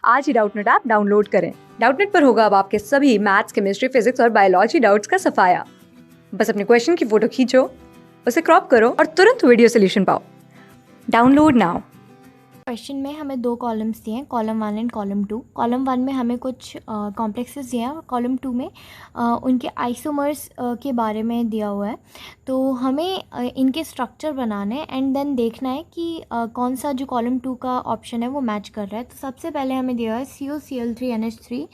आज ही Doubtnut app download करें। Doubtnut पर होगा अब आपके सभी मैथ्स, केमिस्ट्री, फिजिक्स और बायोलॉजी डाउट्स का सफाया। बस अपने क्वेश्चन की फोटो खींचो, उसे क्रॉप करो और तुरंत वीडियो सोल्यूशन पाओ। Download now. क्वेश्चन में हमें दो कॉलम्स दिए हैं, कॉलम 1 एंड कॉलम 2। कॉलम 1 में हमें कुछ कॉम्प्लेक्सेस दिए हैं और कॉलम 2 में उनके आइसोमर्स के बारे में दिया हुआ है। तो हमें इनके स्ट्रक्चर बनाने हैं एंड देन देखना है कि कौन सा जो कॉलम 2 का ऑप्शन है वो मैच कर रहा है। तो सबसे पहले हमें दिया हुआ है CuCl3NH3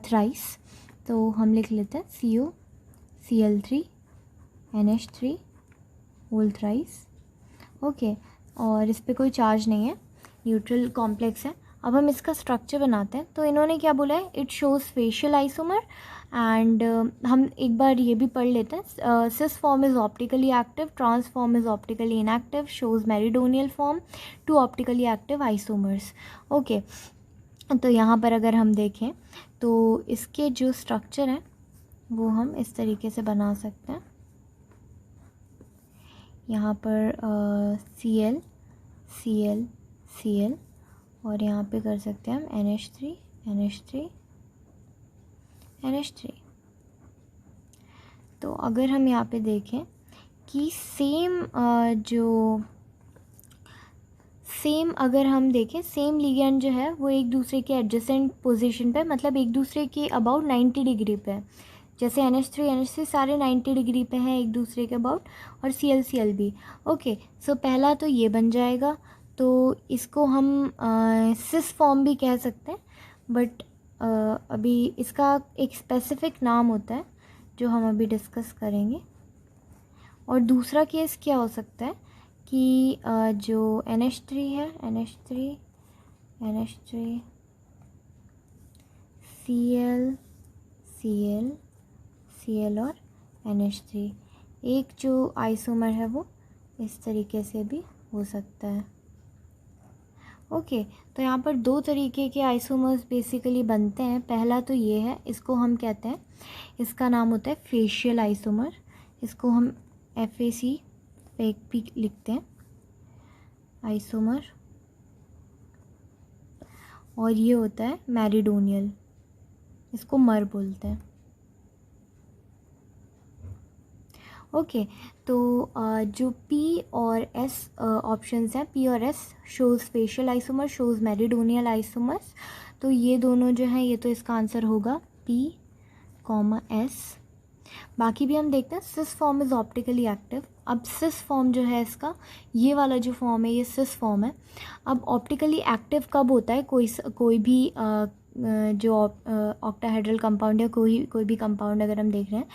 थ्राइस। तो हम लिख लेते हैं CuCl3NH3 होल थ्राइस। ओके, और इस पर कोई चार्ज नहीं है, न्यूट्रल कॉम्प्लेक्स है। अब हम इसका स्ट्रक्चर बनाते हैं। तो इन्होंने क्या बोला है, it shows facial isomer and हम एक बार ये भी पढ़ लेते हैं। Cis form is optically active, trans form is optically inactive, shows meridional form, two optically active isomers. Okay, तो यहाँ पर अगर हम देखें तो इसके जो स्ट्रक्चर हैं वो हम इस तरीके से बना सकते हैं। यहाँ पर Cl Cl Cl और यहाँ पे कर सकते हैं हम NH3 NH3 NH3। तो अगर हम यहाँ पे देखें कि सेम अगर हम देखें सेम लिगेंड जो है वो एक दूसरे के एडजेसेंट पोजीशन पे, मतलब एक दूसरे के अबाउट 90 डिग्री पे है। जैसे NH3 सारे 90 डिग्री पे हैं एक दूसरे के अबाउट, और Cl भी। ओके, सो पहला तो ये बन जाएगा। तो इसको हम सिस फॉर्म भी कह सकते हैं, बट अभी इसका एक स्पेसिफिक नाम होता है जो हम अभी डिस्कस करेंगे। और दूसरा केस क्या हो सकता है कि जो NH3 है, NH3 Cl और NH3, एक जो आइसोमर है वो इस तरीके से भी हो सकता है। ओके, तो यहाँ पर दो तरीके के आइसोमर्स बेसिकली बनते हैं। पहला तो ये है, इसको हम कहते हैं, इसका नाम होता है फेशियल आइसोमर। इसको हम FAC पे भी लिखते हैं, आइसोमर। और ये होता है मेरिडोनियल, इसको मर बोलते हैं। ओके, तो जो P और S ऑप्शंस हैं, P और S shows facial isomer, shows meridional isomers. तो ये दोनों जो हैं, ये तो इसका आंसर होगा P, S। बाकी भी हम देखते हैं। Cis form is optically active. अब सिस फॉर्म जो है इसका, ये वाला जो फॉर्म है ये सिस फॉर्म है। अब ऑप्टिकली एक्टिव कब होता है, कोई भी जो ऑक्टाहेड्रल कंपाउंड या कोई भी कंपाउंड अगर हम देख रहे हैं,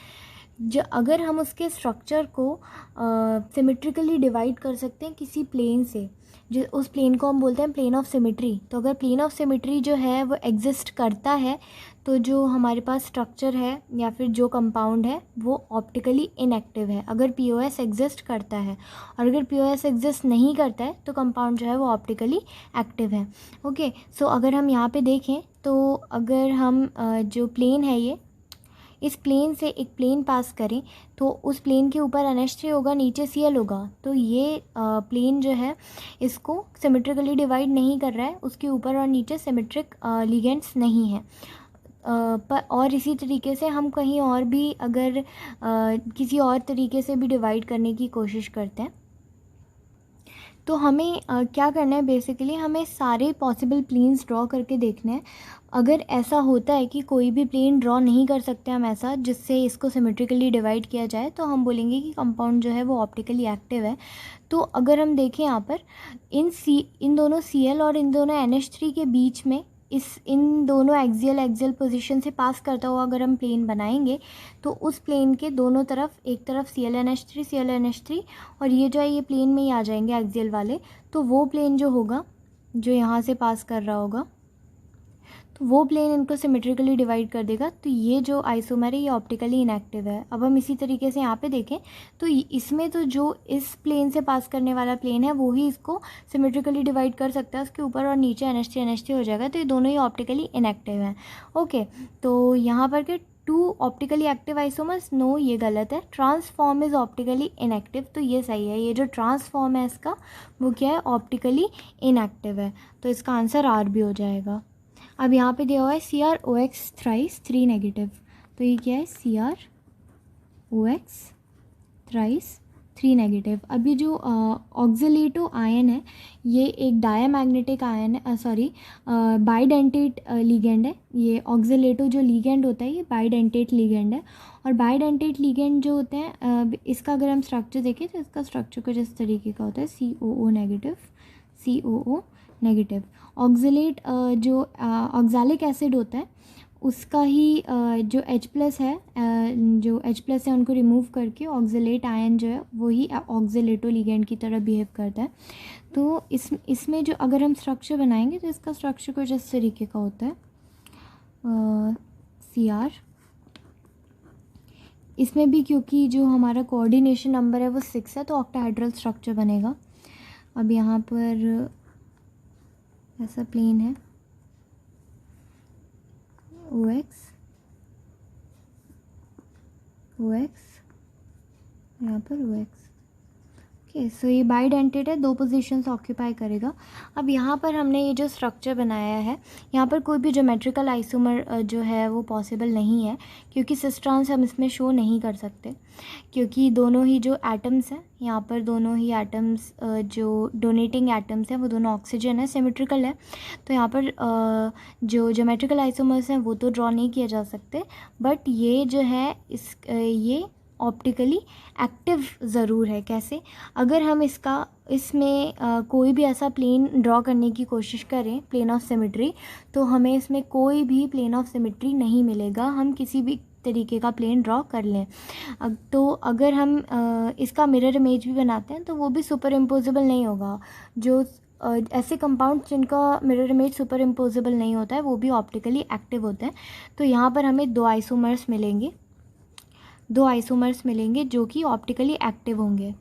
अगर हम उसके स्ट्रक्चर को सिमेट्रिकली डिवाइड कर सकते हैं किसी प्लेन से, जो उस प्लेन को हम बोलते हैं प्लेन ऑफ सिमेट्री। तो अगर प्लेन ऑफ सिमेट्री जो है वो एग्जिस्ट करता है, तो जो हमारे पास स्ट्रक्चर है या फिर जो कंपाउंड है वो ऑप्टिकली इनएक्टिव है, अगर POS एग्जिस्ट करता है। और अगर POS एग्जिस्ट नहीं करता है तो कंपाउंड जो है वो ऑप्टिकली एक्टिव है। ओके, सो अगर हम यहाँ पे देखें तो अगर हम जो प्लेन है, ये इस प्लेन से एक प्लेन पास करें तो उस प्लेन के ऊपर NH3 होगा, नीचे Cl होगा। तो ये प्लेन जो है इसको सिमेट्रिकली डिवाइड नहीं कर रहा है, उसके ऊपर और नीचे सिमेट्रिक लिगेंड्स नहीं है। पर और इसी तरीके से हम कहीं और भी अगर किसी और तरीके से भी डिवाइड करने की कोशिश करते हैं, तो हमें क्या करना है, बेसिकली हमें सारे पॉसिबल प्लेन्स ड्रॉ करके देखने हैं। अगर ऐसा होता है कि कोई भी प्लेन ड्रॉ नहीं कर सकते हम ऐसा जिससे इसको सिमेट्रिकली डिवाइड किया जाए, तो हम बोलेंगे कि कंपाउंड जो है वो ऑप्टिकली एक्टिव है। तो अगर हम देखें यहाँ पर इन दोनों Cl और इन दोनों NH3 के बीच में, इन दोनों एक्सियल पोजीशन से पास करता हुआ अगर हम प्लेन बनाएंगे, तो उस प्लेन के दोनों तरफ, एक तरफ Cl NH3 और ये जो है ये प्लेन में ही आ जाएंगे एक्सियल वाले। तो वो प्लेन जो होगा, जो यहाँ से पास कर रहा होगा, तो वो प्लेन इनको सिमेट्रिकली डिवाइड कर देगा। तो ये जो आइसोमर है ये ऑप्टिकली इनएक्टिव है। अब हम इसी तरीके से यहाँ पे देखें तो इसमें तो जो इस प्लेन से पास करने वाला प्लेन है वो ही इसको सिमेट्रिकली डिवाइड कर सकता है, उसके ऊपर और नीचे NH3 हो जाएगा। तो ये दोनों ही ऑप्टिकली इनएक्टिव हैं। ओके, तो यहाँ पर के two optically active isomers, no ये गलत है। ट्रांसफॉर्म इज़ ऑप्टिकली इनएक्टिव, तो ये सही है। ये जो ट्रांसफॉर्म है इसका वो क्या है, ऑप्टिकली इनएक्टिव है। तो इसका आंसर R भी हो जाएगा। अब यहाँ पे दिया हुआ है CrOX थ्राइस 3 नेगेटिव, तो ये क्या है CrOX थ्राइस 3 नेगेटिव। अब ये जो ऑक्जेलेटो आयन है ये एक डायमैग्नेटिक आयन है, सॉरी बाइडेंटेट लिगेंड है। ये ऑक्जेलेटो जो लिगेंड होता है ये बाइडेंटेट लिगेंड है, और बाइडेंटेट लिगेंड जो होते हैं इसका अगर हम स्ट्रक्चर देखें तो इसका स्ट्रक्चर कुछ इस तरीके का होता है, COO negative, COO negative. Oxalate जो ऑक्जेलिक एसिड होता है उसका ही जो H+ है, जो H+ है उनको रिमूव करके ऑक्जेलेट आयन जो है वही ऑक्जेलेटो लिगेंड की तरह बिहेव करता है। तो इसमें जो अगर हम स्ट्रक्चर बनाएंगे तो इसका स्ट्रक्चर कुछ इस तरीके का होता है, CR। इसमें भी क्योंकि जो हमारा कोऑर्डिनेशन नंबर है वो 6 है तो ऑक्टाहेड्रल स्ट्रक्चर बनेगा। अब यहाँ पर ऐसा प्लेन है OX यहाँ पर OX। ओके, सो ये बाइडेंटेट है, 2 पोजीशंस ऑक्यूपाई करेगा। अब यहाँ पर हमने ये जो स्ट्रक्चर बनाया है यहाँ पर कोई भी ज्योमेट्रिकल आइसोमर जो है वो पॉसिबल नहीं है, क्योंकि सिस्ट्रॉन्स हम इसमें शो नहीं कर सकते, क्योंकि दोनों ही जो एटम्स हैं यहाँ पर दोनों ही एटम्स जो डोनेटिंग एटम्स हैं वो दोनों ऑक्सीजन है, सिमेट्रिकल है। तो यहाँ पर जो ज्योमेट्रिकल आइसोमर्स हैं वो तो ड्रॉ नहीं किए जा सकते, बट ये जो है ये ऑप्टिकली एक्टिव ज़रूर है। कैसे? अगर हम इसमें कोई भी ऐसा प्लेन ड्रॉ करने की कोशिश करें, प्लेन ऑफ सिमेट्री, तो हमें इसमें कोई भी प्लेन ऑफ सिमेट्री नहीं मिलेगा, हम किसी भी तरीके का प्लेन ड्रॉ कर लें। तो अगर हम इसका मिरर इमेज भी बनाते हैं तो वो भी सुपर इम्पोजिबल नहीं होगा। जो ऐसे कंपाउंड जिनका मिरर इमेज सुपर इम्पोजिबल नहीं होता है वो भी ऑप्टिकली एक्टिव होते हैं। तो यहाँ पर हमें 2 आइसोमर्स मिलेंगे जो कि ऑप्टिकली एक्टिव होंगे,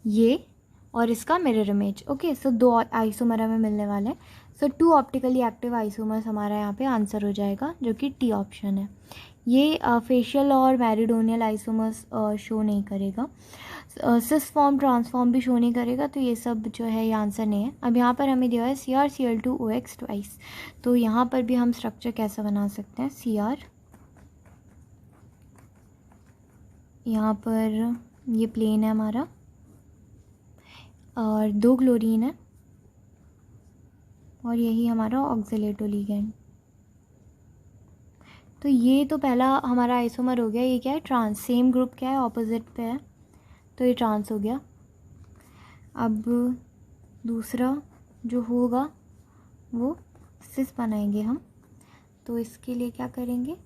ये और इसका मिरर इमेज। ओके, सो 2 आइसोमर हमें मिलने वाले हैं। सो 2 ऑप्टिकली एक्टिव आइसोमर्स हमारा यहाँ पे आंसर हो जाएगा, जो कि टी ऑप्शन है। ये फेशियल और मैरिडोनियल आइसोमर्स शो नहीं करेगा, सिस फॉर्म ट्रांसफॉर्म भी शो नहीं करेगा, तो ये सब जो है ये आंसर नहीं है। अब यहाँ पर हमें दिया है CrCl2OX ट्वाइस, तो यहाँ पर भी हम स्ट्रक्चर कैसा बना सकते हैं, CR, यहाँ पर ये प्लेन है हमारा और 2 क्लोरीन है और यही हमारा ऑक्जेलेटो लिगेंड। तो ये तो पहला हमारा आइसोमर हो गया, ये क्या है, ट्रांस। सेम ग्रुप क्या है, ऑपोजिट पे है, तो ये ट्रांस हो गया। अब दूसरा जो होगा वो सिस बनाएंगे हम, तो इसके लिए क्या करेंगे,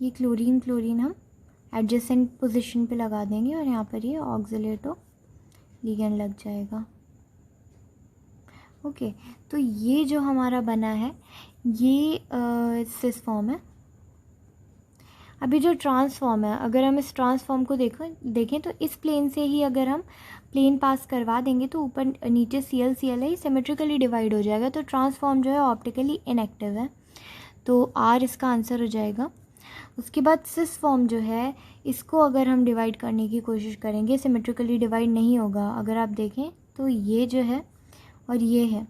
ये क्लोरीन हम एडजेसेंट पोजीशन पे लगा देंगे और यहाँ पर ये ऑक्जेलेटो लिगेंड लग जाएगा। ओके, तो ये जो हमारा बना है ये सिस फॉर्म है। अभी जो ट्रांसफॉर्म है, अगर हम इस ट्रांसफॉर्म को देखें तो इस प्लेन से ही अगर हम प्लेन पास करवा देंगे तो ऊपर नीचे Cl है, सिमेट्रिकली डिवाइड हो जाएगा। तो ट्रांसफॉर्म जो है ऑप्टिकली इनएक्टिव है, तो R इसका आंसर हो जाएगा। उसके बाद सिस फॉर्म जो है इसको अगर हम डिवाइड करने की कोशिश करेंगे, सिमेट्रिकली डिवाइड नहीं होगा। अगर आप देखें तो ये जो है और ये है,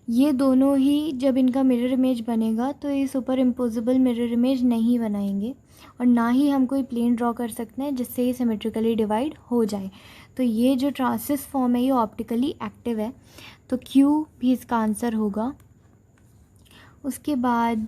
ये दोनों ही जब इनका मिरर इमेज बनेगा तो ये सुपर इम्पोजिबल मिरर इमेज नहीं बनाएंगे और ना ही हम कोई प्लेन ड्रॉ कर सकते हैं जिससे ये सिमेट्रिकली डिवाइड हो जाए। तो ये जो ट्रांसिस फॉर्म है ये ऑप्टिकली एक्टिव है, तो Q भी इसका आंसर होगा। उसके बाद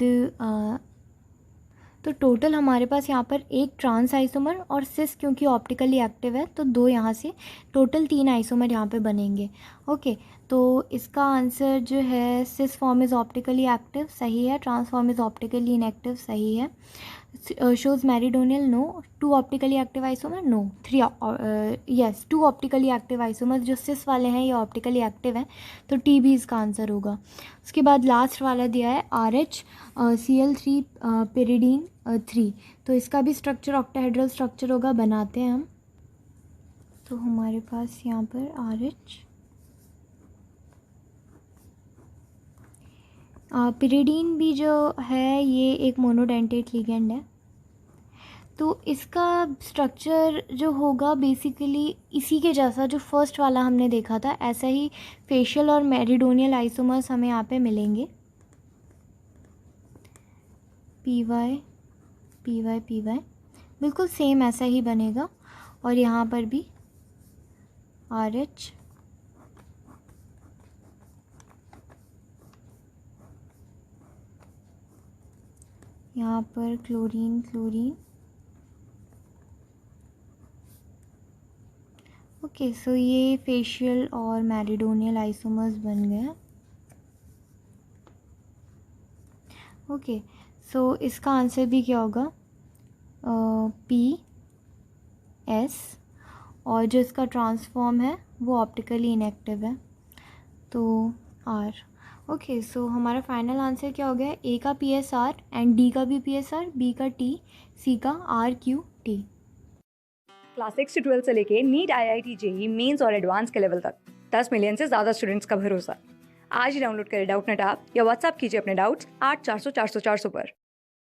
तो टोटल हमारे पास यहाँ पर एक ट्रांस आइसोमर और सिस क्योंकि ऑप्टिकली एक्टिव है तो 2 यहाँ से, टोटल 3 आइसोमर यहाँ पे बनेंगे। ओके, तो इसका आंसर जो है cis form is optically active सही है, trans form is optically inactive सही है, shows meridional no, 2 optically active isomer no, 3 yes 2 optically active isomer जो सिस वाले हैं ये ऑप्टिकली एक्टिव हैं, तो टी भी इसका आंसर होगा। उसके बाद लास्ट वाला दिया है RH Cl3 pyridine 3, तो इसका भी स्ट्रक्चर ऑक्टाहेड्रल स्ट्रक्चर होगा, बनाते हैं हम। तो हमारे पास यहाँ पर RH पिरिडीन भी जो है ये एक मोनोडेंटेट लिगेंड है, तो इसका स्ट्रक्चर जो होगा बेसिकली इसी के जैसा जो फर्स्ट वाला हमने देखा था, ऐसा ही फेशियल और मेरिडोनियल आइसोमर्स हमें यहाँ पे मिलेंगे। पी वाई बिल्कुल सेम ऐसा ही बनेगा। और यहाँ पर भी आर एच, यहाँ पर क्लोरीन। ओके, सो ये फेशियल और मेरिडोनियल आइसोमर्स बन गए। ओके, सो इसका आंसर भी क्या होगा, पी एस, और जो इसका ट्रांसफॉर्म है वो ऑप्टिकली इनएक्टिव है, तो आर। ओके, सो हमारा फाइनल आंसर क्या हो गया, ए का P S R and D का भी पी एस आर, बी का टी, सी का आर क्यू टी। क्लास 6 से 12 से लेके नीट, IIT, JEE मेंस और एडवांस के लेवल तक 10 मिलियन से ज़्यादा स्टूडेंट्स का भरोसा। आज ही डाउनलोड करें डाउटनेट ऐप या व्हाट्सएप कीजिए अपने डाउट्स 8400 400 400 पर।